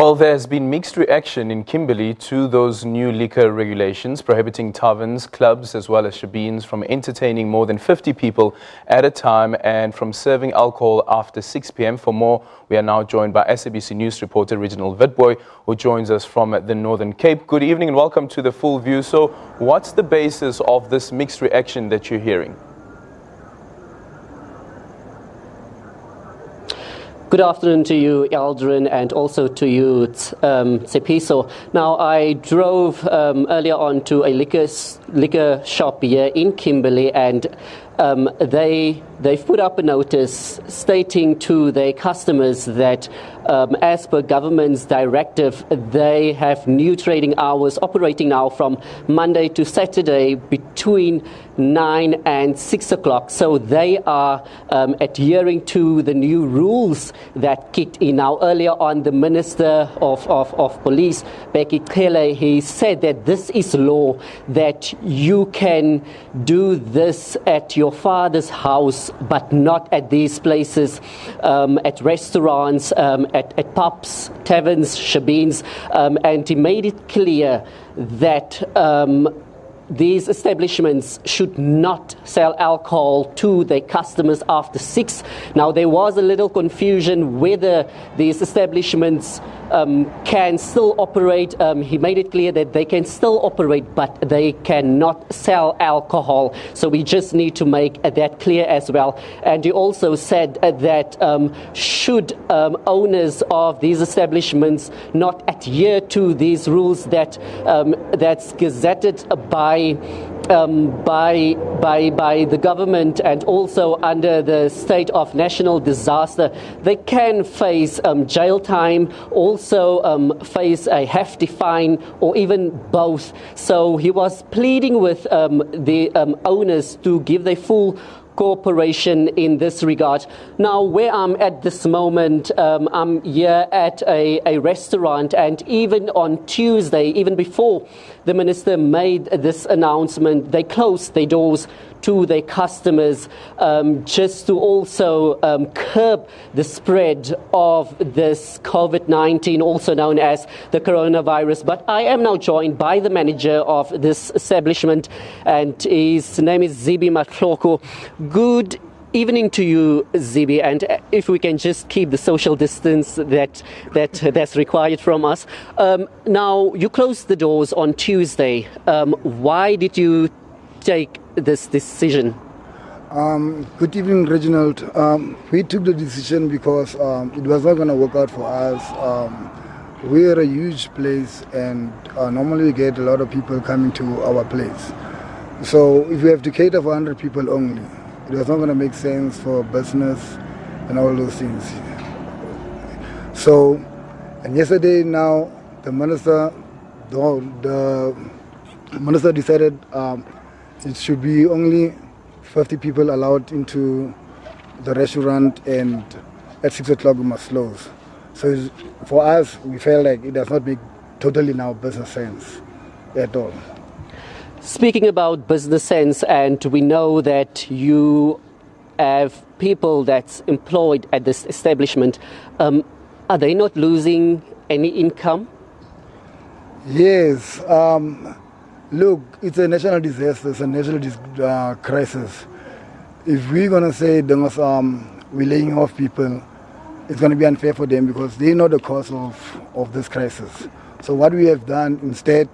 Well, there's been mixed reaction in Kimberley to those new liquor regulations prohibiting taverns, clubs as well as shebeens from entertaining more than 50 people at a time and from serving alcohol after 6 p.m. For more, we are now joined by SABC News reporter Reginald Witbooi, who joins us from the Northern Cape. Good evening and welcome to The Full View. So what's the basis of this mixed reaction that you're hearing? Good afternoon to you, Aldrin, and also to you, Tsepiso. Now, I drove earlier on to a liquor shop here in Kimberley, and they've put up a notice stating to their customers that as per government's directive, they have new trading hours operating now from Monday to Saturday between 9 and 6 o'clock. So they are adhering to the new rules that kicked in. Now, earlier on, the Minister of Police, Becky Kele, he said that this is law, that you can do this at your father's house, but not at these places, at restaurants, at pubs, taverns, shebeens, and he made it clear that these establishments should not sell alcohol to their customers after 6. Now, there was a little confusion whether these establishments can still operate. He made it clear that they can still operate, but they cannot sell alcohol. So we just need to make that clear as well. And he also said that should owners of these establishments not adhere to these rules that's gazetted by the government and also under the state of national disaster, they can face jail time, also face a hefty fine, or even both. So he was pleading with the owners to give their full cooperation in this regard. Now, where I'm at this moment, I'm here at a restaurant, and even on Tuesday, even before the minister made this announcement, they closed their doors to their customers just to also curb the spread of this COVID-19, also known as the coronavirus. But I am now joined by the manager of this establishment, and his name is Zibi Matloko. Good evening to you, Zibi, and if we can just keep the social distance that's required from us. Now, you closed the doors on Tuesday. Why did you take this decision? Good evening, Reginald. We took the decision because it was not going to work out for us. We're a huge place, and normally we get a lot of people coming to our place. So if we have to cater for 100 people only, it was not going to make sense for business and all those things. So, and yesterday now, the minister decided it should be only 50 people allowed into the restaurant, and at 6 o'clock we must close. So for us, we felt like it does not make totally now business sense at all. Speaking about business sense, and we know that you have people that's employed at this establishment, are they not losing any income? Yes. Look, it's a national disaster, it's a national crisis. If we're going to say we're laying off people, it's going to be unfair for them because they know the cause of this crisis. So what we have done instead,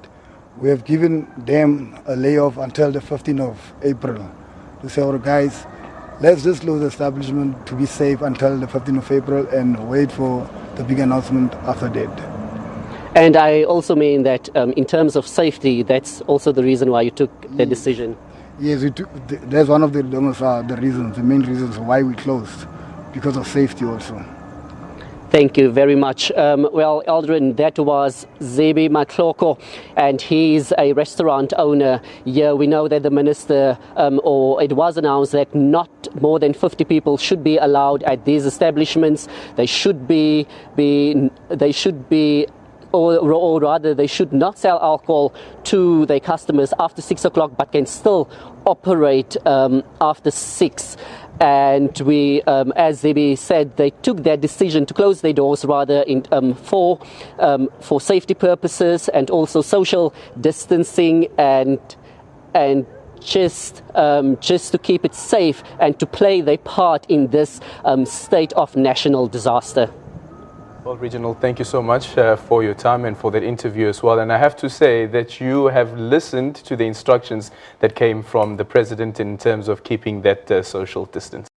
we have given them a layoff until the 15th of April. To say, oh, guys, let's just close the establishment to be safe until the 15th of April and wait for the big announcement after that. And I also mean that in terms of safety, that's also the reason why you took the decision. Yes, that's one of the reasons, the main reasons why we closed, because of safety also. Thank you very much. Well, Aldrin, that was Zibi Matloko, and he's a restaurant owner here. We know that the minister, or it was announced that not more than 50 people should be allowed at these establishments. They should be or rather they should not sell alcohol to their customers after 6 o'clock, but can still operate after 6. And we, as Zibby said, they took their decision to close their doors rather for safety purposes and also social distancing and just to keep it safe and to play their part in this state of national disaster. Well, Reginald, thank you so much for your time and for that interview as well. And I have to say that you have listened to the instructions that came from the President in terms of keeping that social distance.